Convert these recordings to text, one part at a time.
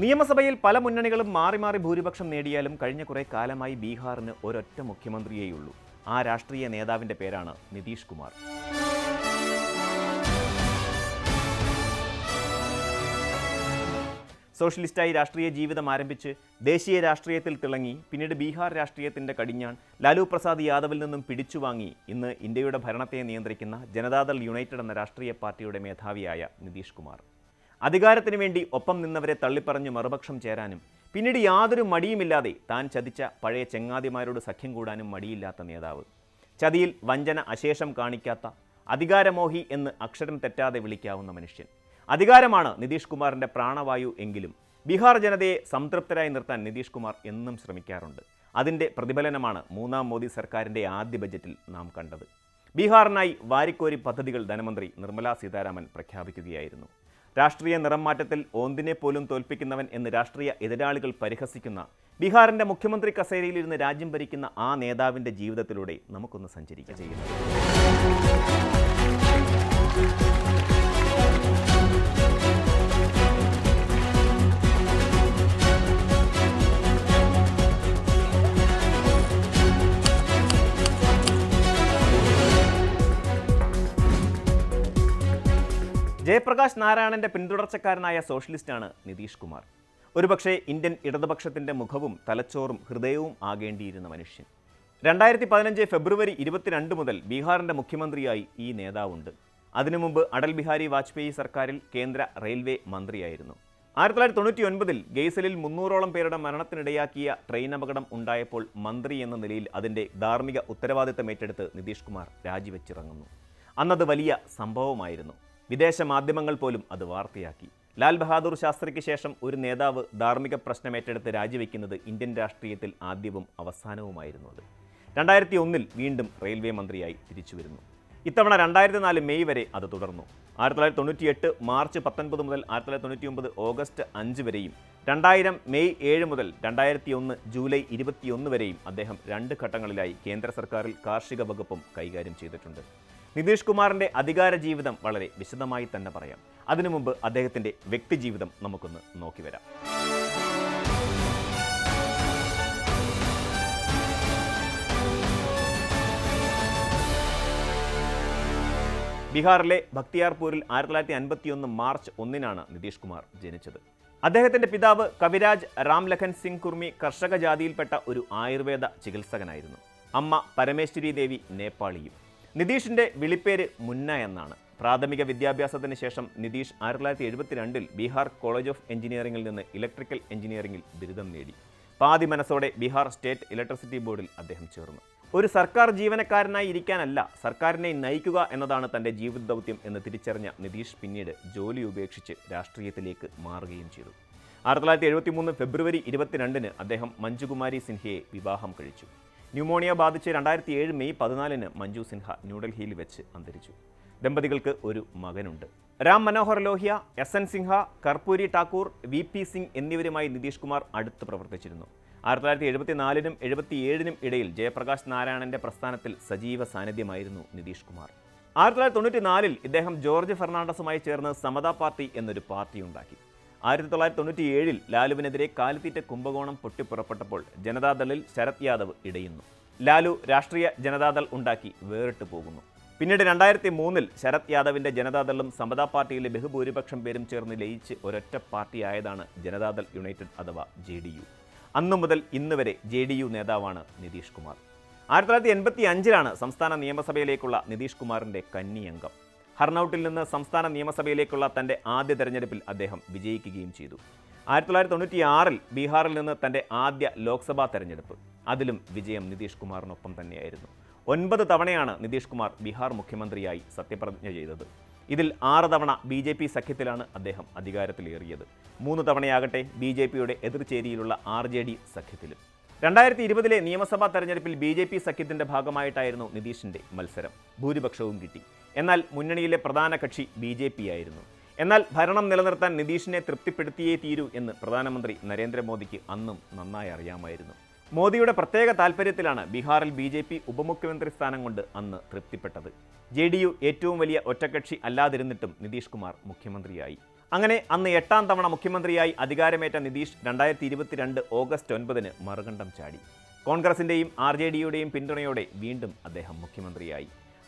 നിയമസഭയിൽ പല മുന്നണികളും മാറി മാറി ഭൂരിപക്ഷം നേടിയാലും കഴിഞ്ഞ കുറേ കാലമായി ബീഹാറിന് ഒരൊറ്റ മുഖ്യമന്ത്രിയേയുള്ളൂ. ആ രാഷ്ട്രീയ നേതാവിൻ്റെ പേരാണ് നിതീഷ് കുമാർ. സോഷ്യലിസ്റ്റായി രാഷ്ട്രീയ ജീവിതം ആരംഭിച്ച് ദേശീയ രാഷ്ട്രീയത്തിൽ തിളങ്ങി പിന്നീട് ബീഹാർ രാഷ്ട്രീയത്തിൻ്റെ കടിഞ്ഞാൺ ലാലു പ്രസാദ് യാദവിൽ നിന്നും പിടിച്ചുവാങ്ങി ഇന്ന് ഇന്ത്യയുടെ ഭരണത്തെ നിയന്ത്രിക്കുന്ന ജനതാദൾ യുണൈറ്റഡ് എന്ന രാഷ്ട്രീയ പാർട്ടിയുടെ മേധാവിയായ നിതീഷ് കുമാർ. അധികാരത്തിനു വേണ്ടി ഒപ്പം നിന്നവരെ തള്ളിപ്പറഞ്ഞ് മറുപക്ഷം ചേരാനും പിന്നീട് യാതൊരു മടിയുമില്ലാതെ താൻ ചതിച്ച പഴയ ചെങ്ങാതിമാരോട് സഖ്യം കൂടാനും മടിയില്ലാത്ത നേതാവ്. ചതിയിൽ വഞ്ചന അശേഷം കാണിക്കാത്ത, അധികാരമോഹി എന്ന് അക്ഷരം തെറ്റാതെ വിളിക്കാവുന്ന മനുഷ്യൻ. അധികാരമാണ് നിതീഷ് കുമാറിൻ്റെ പ്രാണവായു എങ്കിലും ബീഹാർ ജനതയെ സംതൃപ്തരായി നിർത്താൻ നിതീഷ് കുമാർ എന്നും ശ്രമിക്കാറുണ്ട്. അതിൻ്റെ പ്രതിഫലനമാണ് മൂന്നാം മോദി സർക്കാരിൻ്റെ ആദ്യ ബജറ്റിൽ നാം കണ്ടത്. ബീഹാറിനായി വാരിക്കോരി പദ്ധതികൾ ധനമന്ത്രി നിർമ്മലാ സീതാരാമൻ പ്രഖ്യാപിക്കുകയായിരുന്നു. രാഷ്ട്രീയ നിറം മാറ്റത്തിൽ ഓന്തിനെ പോലും തോൽപ്പിക്കുന്നവൻ എന്ന് രാഷ്ട്രീയ എതിരാളികൾ പരിഹസിക്കുന്ന ബീഹാറിൻ്റെ മുഖ്യമന്ത്രി കസേരയിലിരുന്ന് രാജ്യം ഭരിക്കുന്ന ആ നേതാവിൻ്റെ ജീവിതത്തിലൂടെ നമുക്കൊന്ന് സഞ്ചരിക്കുക ചെയ്യുന്നു. ജയപ്രകാശ് നാരായണൻ്റെ പിന്തുടർച്ചക്കാരനായ സോഷ്യലിസ്റ്റാണ് നിതീഷ് കുമാർ. ഒരുപക്ഷെ ഇന്ത്യൻ ഇടതുപക്ഷത്തിൻ്റെ മുഖവും തലച്ചോറും ഹൃദയവും ആകേണ്ടിയിരുന്ന മനുഷ്യൻ. 2015 ഫെബ്രുവരി 22 മുതൽ ബീഹാറിൻ്റെ മുഖ്യമന്ത്രിയായി ഈ നേതാവുണ്ട്. അതിനു മുമ്പ് അടൽ ബിഹാരി വാജ്പേയി സർക്കാരിൽ കേന്ദ്ര റെയിൽവേ മന്ത്രിയായിരുന്നു. 1999 ഗെയ്സലിൽ 300ഓളം പേരുടെ മരണത്തിനിടയാക്കിയ ട്രെയിൻ അപകടം ഉണ്ടായപ്പോൾ മന്ത്രി എന്ന നിലയിൽ അതിൻ്റെ ധാർമ്മിക ഉത്തരവാദിത്തം ഏറ്റെടുത്ത് നിതീഷ് കുമാർ രാജിവെച്ചിറങ്ങുന്നു. അന്നത് വലിയ സംഭവമായിരുന്നു. വിദേശ മാധ്യമങ്ങൾ പോലും അത് വാർത്തയാക്കി. ലാൽ ബഹാദൂർ ശാസ്ത്രിക്ക് ശേഷം ഒരു നേതാവ് ധാർമ്മിക പ്രശ്നം ഏറ്റെടുത്ത് രാജിവെക്കുന്നത് ഇന്ത്യൻ രാഷ്ട്രീയത്തിൽ ആദ്യവും അവസാനവുമായിരുന്നു. അത് 2001 വീണ്ടും റെയിൽവേ മന്ത്രിയായി തിരിച്ചു വരുന്നു. ഇത്തവണ 2004 മെയ് വരെ അത് തുടർന്നു. 1998 മാർച്ച് 19 മുതൽ 1999 ഓഗസ്റ്റ് 5 വരെയും 2000 മെയ് 7 മുതൽ 2001 ജൂലൈ 21 വരെയും അദ്ദേഹം 2 ഘട്ടങ്ങളിലായി കേന്ദ്ര സർക്കാരിൽ കാർഷിക വകുപ്പും കൈകാര്യം ചെയ്തിട്ടുണ്ട്. നിതീഷ് കുമാറിൻ്റെ അധികാര ജീവിതം വളരെ വിശദമായി തന്നെ പറയാം. അതിനു മുമ്പ് അദ്ദേഹത്തിൻ്റെ വ്യക്തിജീവിതം നമുക്കൊന്ന് നോക്കി വരാം. ബീഹാറിലെ ബക്തിയാർപൂരിൽ 1951 മാർച്ച് 1 നിതീഷ് കുമാർ ജനിച്ചത്. അദ്ദേഹത്തിൻ്റെ പിതാവ് കവിരാജ് രാംലഖൻ സിംഗ് കുർമി കർഷക ജാതിയിൽപ്പെട്ട ഒരു ആയുർവേദ ചികിത്സകനായിരുന്നു. അമ്മ പരമേശ്വരി ദേവി നേപ്പാളിയും. നിതീഷിൻ്റെ വിളിപ്പേര് മുന്ന എന്നാണ്. പ്രാഥമിക വിദ്യാഭ്യാസത്തിന് ശേഷം നിതീഷ് 1972 ബീഹാർ കോളേജ് ഓഫ് എഞ്ചിനീയറിംഗിൽ നിന്ന് ഇലക്ട്രിക്കൽ എഞ്ചിനീയറിംഗിൽ ബിരുദം നേടി. പാതി മനസ്സോടെ ബീഹാർ സ്റ്റേറ്റ് ഇലക്ട്രിസിറ്റി ബോർഡിൽ അദ്ദേഹം ചേർന്നു. ഒരു സർക്കാർ ജീവനക്കാരനായി ഇരിക്കാനല്ല, സർക്കാരിനെ നയിക്കുക എന്നതാണ് തൻ്റെ ജീവിത ദൗത്യം എന്ന് തിരിച്ചറിഞ്ഞ നിതീഷ് പിന്നീട് ജോലി ഉപേക്ഷിച്ച് രാഷ്ട്രീയത്തിലേക്ക് മാറുകയും ചെയ്തു. 1973 ഫെബ്രുവരി 22 അദ്ദേഹം മഞ്ജുകുമാരി സിൻഹയെ വിവാഹം കഴിച്ചു. ന്യൂമോണിയ ബാധിച്ച് 2007 മെയ് 14 മഞ്ജു സിൻഹ ന്യൂഡൽഹിയിൽ വെച്ച് അന്തരിച്ചു. ദമ്പതികൾക്ക് ഒരു മകനുണ്ട്. രാം മനോഹർ ലോഹ്യ, SN സിൻഹ, കർപ്പൂരി ഠാക്കൂർ, VP സിംഗ് എന്നിവരുമായി നിതീഷ് കുമാർ അടുത്ത് പ്രവർത്തിച്ചിരുന്നു. 1974 77 ഇടയിൽ ജയപ്രകാശ് നാരായണൻ്റെ പ്രസ്ഥാനത്തിൽ സജീവ സാന്നിധ്യമായിരുന്നു നിതീഷ് കുമാർ. 1994 ഇദ്ദേഹം ജോർജ് ഫെർണാണ്ടസുമായി ചേർന്ന് സമതാ പാർട്ടി എന്നൊരു പാർട്ടി ഉണ്ടാക്കി. 1997 ലാലുവിനെതിരെ കാലിത്തീറ്റ കുംഭകോണം പൊട്ടിപ്പുറപ്പെട്ടപ്പോൾ ജനതാദളിൽ ശരത് യാദവ് ഇടയുന്നു. ലാലു രാഷ്ട്രീയ ജനതാദൾ ഉണ്ടാക്കി വേറിട്ട് പോകുന്നു. പിന്നീട് 2003 ശരത് യാദവിൻ്റെ ജനതാദളും സമതാ പാർട്ടിയിലെ ബഹുഭൂരിപക്ഷം പേരും ചേർന്ന് ലയിച്ച് ഒരൊറ്റ പാർട്ടിയായതാണ് ജനതാദൾ യുണൈറ്റഡ് അഥവാ JDU. അന്നു മുതൽ ഇന്ന് വരെ JDU നേതാവാണ് നിതീഷ് കുമാർ. 1985 സംസ്ഥാന നിയമസഭയിലേക്കുള്ള നിതീഷ് കുമാറിൻ്റെ കന്നിയംഗം. ഹർനൌട്ടിൽ നിന്ന് സംസ്ഥാന നിയമസഭയിലേക്കുള്ള തൻ്റെ ആദ്യ തെരഞ്ഞെടുപ്പിൽ അദ്ദേഹം വിജയിക്കുകയും ചെയ്തു. 1996 ബീഹാറിൽ നിന്ന് തൻ്റെ ആദ്യ ലോക്സഭാ തെരഞ്ഞെടുപ്പ്. അതിലും വിജയം നിതീഷ് കുമാറിനൊപ്പം തന്നെയായിരുന്നു. 9 തവണയാണ് നിതീഷ് കുമാർ ബീഹാർ മുഖ്യമന്ത്രിയായി സത്യപ്രതിജ്ഞ ചെയ്തത്. ഇതിൽ 6 തവണ BJP സഖ്യത്തിലാണ് അദ്ദേഹം അധികാരത്തിലേറിയത്. 3 തവണയാകട്ടെ BJPയുടെ എതിർചേരിയിലുള്ള RJD സഖ്യത്തിലും. 2020 നിയമസഭാ തെരഞ്ഞെടുപ്പിൽ BJP സഖ്യത്തിൻ്റെ ഭാഗമായിട്ടായിരുന്നു നിതീഷിൻ്റെ മത്സരം. ഭൂരിപക്ഷവും കിട്ടി. എന്നാൽ മുന്നണിയിലെ പ്രധാന കക്ഷി BJP ആയിരുന്നു. എന്നാൽ ഭരണം നിലനിർത്താൻ നിതീഷിനെ തൃപ്തിപ്പെടുത്തിയേ തീരൂ എന്ന് പ്രധാനമന്ത്രി നരേന്ദ്രമോദിക്ക് അന്നും നന്നായി അറിയാമായിരുന്നു. മോദിയുടെ പ്രത്യേക താൽപ്പര്യത്തിലാണ് ബീഹാറിൽ BJP ഉപമുഖ്യമന്ത്രി സ്ഥാനം കൊണ്ട് അന്ന് തൃപ്തിപ്പെട്ടത്. JDU ഏറ്റവും വലിയ ഒറ്റക്കക്ഷി അല്ലാതിരുന്നിട്ടും നിതീഷ് കുമാർ മുഖ്യമന്ത്രിയായി. അങ്ങനെ അന്ന് 8ാം തവണ മുഖ്യമന്ത്രിയായി അധികാരമേറ്റ നിതീഷ് 2022 ഓഗസ്റ്റ് 9 മറുകണ്ഠം ചാടി. കോൺഗ്രസിൻ്റെയും RJDയുടെയും പിന്തുണയോടെ വീണ്ടും അദ്ദേഹം മുഖ്യമന്ത്രിയായി.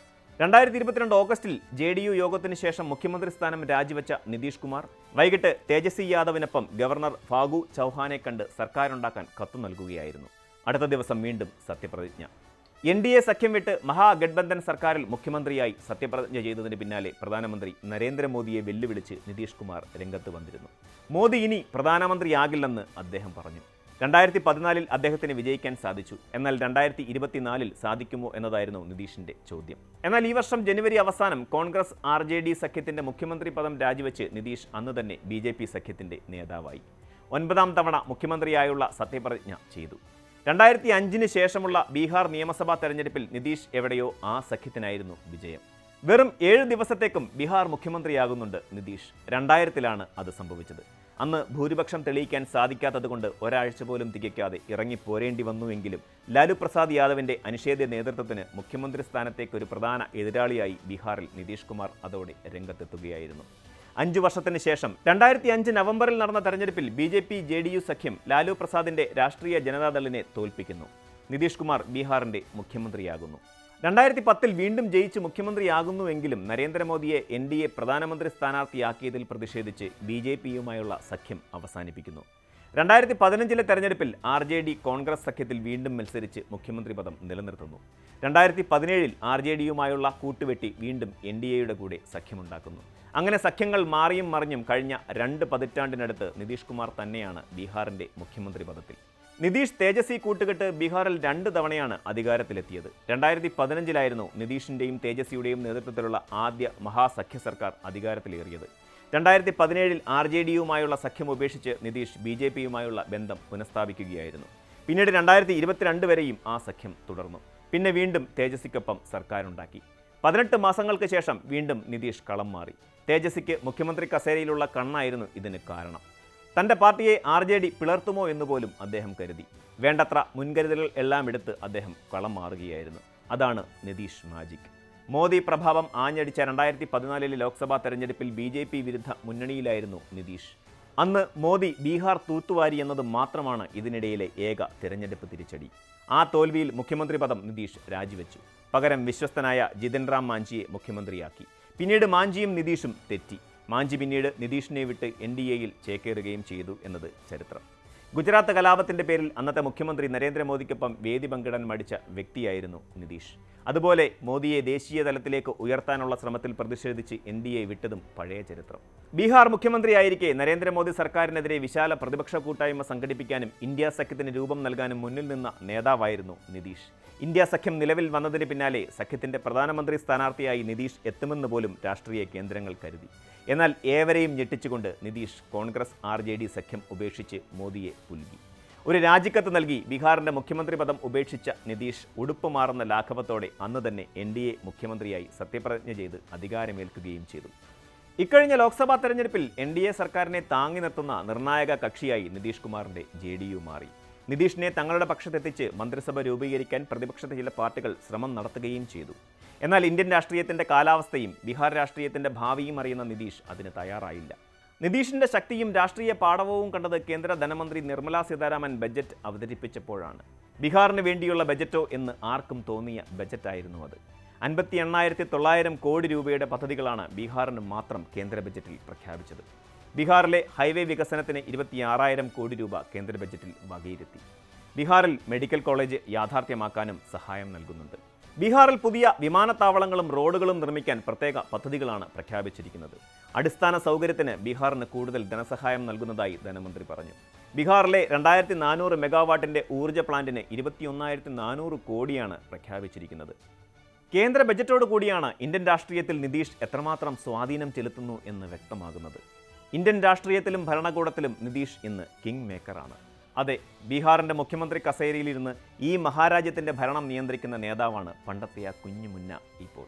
2022 ഓഗസ്റ്റിൽ JDU യോഗത്തിന് ശേഷം മുഖ്യമന്ത്രി സ്ഥാനം രാജിവെച്ച നിതീഷ് കുമാർ വൈകിട്ട് തേജസ്വി യാദവിനൊപ്പം ഗവർണർ ഫാഗു ചൗഹാനെ കണ്ട് സർക്കാരുണ്ടാക്കാൻ കത്തു നൽകുകയായിരുന്നു. അടുത്ത ദിവസം വീണ്ടും സത്യപ്രതിജ്ഞ. NDA സഖ്യം വിട്ട് മഹാഗഡ്ബന്ധൻ സർക്കാരിൽ മുഖ്യമന്ത്രിയായി സത്യപ്രതിജ്ഞ ചെയ്തതിന് പിന്നാലെ പ്രധാനമന്ത്രി നരേന്ദ്രമോദിയെ വെല്ലുവിളിച്ച് നിതീഷ് കുമാർ രംഗത്ത് വന്നിരുന്നു. മോദി ഇനി പ്രധാനമന്ത്രിയാകില്ലെന്ന് അദ്ദേഹം പറഞ്ഞു. 2014 അദ്ദേഹത്തിന് വിജയിക്കാൻ സാധിച്ചു. എന്നാൽ 2024 സാധിക്കുമോ എന്നതായിരുന്നു നിതീഷിന്റെ ചോദ്യം. എന്നാൽ ഈ വർഷം ജനുവരി അവസാനം കോൺഗ്രസ് RJD സഖ്യത്തിന്റെ മുഖ്യമന്ത്രി പദം രാജിവെച്ച് നിതീഷ് അന്ന് തന്നെ BJP സഖ്യത്തിന്റെ നേതാവായി 9ാം തവണ മുഖ്യമന്ത്രിയായുള്ള സത്യപ്രതിജ്ഞ ചെയ്തു. 2005 ശേഷമുള്ള ബീഹാർ നിയമസഭാ തെരഞ്ഞെടുപ്പിൽ നിതീഷ് എവിടെയോ ആ സഖ്യത്തിനായിരുന്നു വിജയം. വെറും 7 ദിവസത്തേക്കും ബീഹാർ മുഖ്യമന്ത്രിയാകുന്നുണ്ട് നിതീഷ്. 2000-ലാണ് അത് സംഭവിച്ചത്. അന്ന് ഭൂരിപക്ഷം തെളിയിക്കാൻ സാധിക്കാത്തതുകൊണ്ട് ഒരാഴ്ച പോലും തികയ്ക്കാതെ ഇറങ്ങിപ്പോരേണ്ടി വന്നുവെങ്കിലും ലാലു പ്രസാദ് യാദവിന്റെ അനിഷേധ്യ നേതൃത്വത്തിന് മുഖ്യമന്ത്രി സ്ഥാനത്തേക്ക് ഒരു പ്രധാന എതിരാളിയായി ബീഹാറിൽ നിതീഷ് കുമാർ അതോടെ രംഗത്തെത്തുകയായിരുന്നു. 5 വർഷത്തിന് ശേഷം 2005 നവംബറിൽ നടന്ന തെരഞ്ഞെടുപ്പിൽ BJP JDU സഖ്യം ലാലു പ്രസാദിന്റെ രാഷ്ട്രീയ ജനതാദളിനെ തോൽപ്പിക്കുന്നു. നിതീഷ് കുമാർ ബീഹാറിന്റെ മുഖ്യമന്ത്രിയാകുന്നു. 2010 വീണ്ടും ജയിച്ച് മുഖ്യമന്ത്രിയാകുന്നുവെങ്കിലും നരേന്ദ്രമോദിയെ NDA പ്രധാനമന്ത്രി സ്ഥാനാർത്ഥിയാക്കിയതിൽ പ്രതിഷേധിച്ച് BJPയുമായുള്ള സഖ്യം അവസാനിപ്പിക്കുന്നു. 2015 തെരഞ്ഞെടുപ്പിൽ RJD കോൺഗ്രസ് സഖ്യത്തിൽ വീണ്ടും മത്സരിച്ച് മുഖ്യമന്ത്രി പദം നിലനിർത്തുന്നു. 2017 RJDയുമായുള്ള കൂട്ടുവെട്ടി വീണ്ടും NDAയുടെ കൂടെ സഖ്യമുണ്ടാക്കുന്നു. അങ്ങനെ സഖ്യങ്ങൾ മാറിയും മറിഞ്ഞും കഴിഞ്ഞ 2 പതിറ്റാണ്ടിനടുത്ത് നിതീഷ് കുമാർ തന്നെയാണ് ബീഹാറിന്റെ മുഖ്യമന്ത്രി പദത്തിൽ. നിതീഷ് തേജസ്വി കൂട്ടുകെട്ട് ബീഹാറിൽ 2 തവണയാണ് അധികാരത്തിലെത്തിയത്. 2015 നിതീഷിന്റെയും തേജസ്വിയുടെയും നേതൃത്വത്തിലുള്ള ആദ്യ മഹാസഖ്യ സർക്കാർ അധികാരത്തിലേറിയത്. 2017 RJDയുമായുള്ള സഖ്യം ഉപേക്ഷിച്ച് നിതീഷ് BJPയുമായുള്ള ബന്ധം പുനഃസ്ഥാപിക്കുകയായിരുന്നു. പിന്നീട് 2022 വരെയും ആ സഖ്യം തുടർന്നു. പിന്നെ വീണ്ടും തേജസ്വിക്കൊപ്പം സർക്കാരുണ്ടാക്കി. 18 മാസങ്ങൾക്ക് ശേഷം വീണ്ടും നിതീഷ് കളം മാറി. തേജസ്വിക്ക് മുഖ്യമന്ത്രി കസേരയിലുള്ള കണ്ണായിരുന്നു ഇതിന് കാരണം. തൻ്റെ പാർട്ടിയെ RJD പിളർത്തുമോ എന്നുപോലും അദ്ദേഹം കരുതി. വേണ്ടത്ര മുൻകരുതലുകൾ എല്ലാം എടുത്ത് അദ്ദേഹം കളം മാറുകയായിരുന്നു. അതാണ് നിതീഷ് മാജിക്. മോദി പ്രഭാവം ആഞ്ഞടിച്ച 2014 ലോക്സഭാ തെരഞ്ഞെടുപ്പിൽ BJP വിരുദ്ധ മുന്നണിയിലായിരുന്നു നിതീഷ്. അന്ന് മോദി ബീഹാർ തൂത്തുവാരി എന്നത് മാത്രമാണ് ഇതിനിടയിലെ ഏക തിരഞ്ഞെടുപ്പ് തിരിച്ചടി. ആ തോൽവിയിൽ മുഖ്യമന്ത്രി പദം നിതീഷ് രാജിവെച്ചു. പകരം വിശ്വസ്തനായ ജിതൻ റാം മാഞ്ചിയെ മുഖ്യമന്ത്രിയാക്കി. പിന്നീട് മാഞ്ചിയും നിതീഷും തെറ്റി. മാഞ്ചി പിന്നീട് നിതീഷിനെ വിട്ട് NDAയിൽ ചേക്കേറുകയും ചെയ്തു എന്നത് ചരിത്രം. ഗുജറാത്ത് കലാപത്തിന്റെ പേരിൽ അന്നത്തെ മുഖ്യമന്ത്രി നരേന്ദ്രമോദിക്കൊപ്പം വേദി പങ്കിടാൻ മടിച്ച വ്യക്തിയായിരുന്നു നിതീഷ്. അതുപോലെ മോദിയെ ദേശീയ തലത്തിലേക്ക് ഉയർത്താനുള്ള ശ്രമത്തിൽ പ്രതിഷേധിച്ച് NDA വിട്ടതും പഴയ ചരിത്രം. ബീഹാർ മുഖ്യമന്ത്രിയായിരിക്കെ നരേന്ദ്രമോദി സർക്കാരിനെതിരെ വിശാല പ്രതിപക്ഷ കൂട്ടായ്മ സംഘടിപ്പിക്കാനും ഇന്ത്യ സഖ്യത്തിന് രൂപം നൽകാനും മുന്നിൽ നിന്ന നേതാവായിരുന്നു നിതീഷ്. ഇന്ത്യ സഖ്യം നിലവിൽ വന്നതിന് പിന്നാലെ സഖ്യത്തിന്റെ പ്രധാനമന്ത്രി സ്ഥാനാർത്ഥിയായി നിതീഷ് എത്തുമെന്ന് പോലും രാഷ്ട്രീയ കേന്ദ്രങ്ങൾ കരുതി. എന്നാൽ ഏവരെയും ഞെട്ടിച്ചുകൊണ്ട് നിതീഷ് കോൺഗ്രസ് RJD സഖ്യം ഉപേക്ഷിച്ച് മോദിയെ പുൽകി. ഒരു രാജിക്കത്ത് നൽകി ബീഹാറിന്റെ മുഖ്യമന്ത്രി പദം ഉപേക്ഷിച്ച നിതീഷ് ഉടുപ്പ് മാറുന്ന ലാഘവത്തോടെ അന്ന് തന്നെ NDA മുഖ്യമന്ത്രിയായി സത്യപ്രതിജ്ഞ ചെയ്ത് അധികാരമേൽക്കുകയും ചെയ്തു. ഇക്കഴിഞ്ഞ ലോക്സഭാ തെരഞ്ഞെടുപ്പിൽ NDA സർക്കാരിനെ താങ്ങി നിർത്തുന്ന നിർണായക കക്ഷിയായി നിതീഷ് കുമാറിന്റെ JDU മാറി. നിതീഷിനെ തങ്ങളുടെ പക്ഷത്തെത്തിച്ച് മന്ത്രിസഭ രൂപീകരിക്കാൻ പ്രതിപക്ഷത്തെ ചില പാർട്ടികൾ ശ്രമം നടത്തുകയും ചെയ്തു. എന്നാൽ ഇന്ത്യൻ രാഷ്ട്രീയത്തിന്റെ കാലാവസ്ഥയും ബീഹാർ രാഷ്ട്രീയത്തിന്റെ ഭാവിയും അറിയുന്ന നിതീഷ് അതിന് തയ്യാറായില്ല. നിതീഷിന്റെ ശക്തിയും രാഷ്ട്രീയ പാടവവും കണ്ടത് കേന്ദ്ര ധനമന്ത്രി നിർമ്മല സീതാരാമൻ ബജറ്റ് അവതരിപ്പിച്ചപ്പോഴാണ്. ബീഹാറിന് വേണ്ടിയുള്ള ബജറ്റോ എന്ന് ആർക്കും തോന്നിയ ബജറ്റായിരുന്നു അത്. 58,900 കോടി രൂപയുടെ പദ്ധതികളാണ് ബീഹാറിന് മാത്രം കേന്ദ്ര ബജറ്റിൽ പ്രഖ്യാപിച്ചത്. ബീഹാറിലെ ഹൈവേ വികസനത്തിന് 26,000 കോടി രൂപ കേന്ദ്ര ബജറ്റിൽ വകയിരുത്തി. ബീഹാറിൽ മെഡിക്കൽ കോളേജ് യാഥാർത്ഥ്യമാക്കാനും സഹായം നൽകുന്നുണ്ട്. ബീഹാറിൽ പുതിയ വിമാനത്താവളങ്ങളും റോഡുകളും നിർമ്മിക്കാൻ പ്രത്യേക പദ്ധതികളാണ് പ്രഖ്യാപിച്ചിരിക്കുന്നത്. അടിസ്ഥാന സൗകര്യത്തിന് ബീഹാറിന് കൂടുതൽ ധനസഹായം നൽകുന്നതായി ധനമന്ത്രി പറഞ്ഞു. ബീഹാറിലെ 2400 മെഗാവാട്ടിന്റെ ഊർജ്ജ പ്ലാന്റിന് 21,400 കോടിയാണ് പ്രഖ്യാപിച്ചിരിക്കുന്നത്. കേന്ദ്ര ബജറ്റോട് കൂടിയാണ് ഇന്ത്യൻ രാഷ്ട്രീയത്തിൽ നിതീഷ് എത്രമാത്രം സ്വാധീനം ചെലുത്തുന്നു എന്ന് വ്യക്തമാകുന്നത്. ഇന്ത്യൻ രാഷ്ട്രീയത്തിലും ഭരണകൂടത്തിലും നിതീഷ് ഇന്ന് കിങ് മേക്കറാണ്. അതെ, ബീഹാറിൻ്റെ മുഖ്യമന്ത്രി കസേരയിലിരുന്ന് ഈ മഹാരാജ്യത്തിൻ്റെ ഭരണം നിയന്ത്രിക്കുന്ന നേതാവാണ് പണ്ടത്തെ ആ കുഞ്ഞു മുന്ന ഇപ്പോൾ.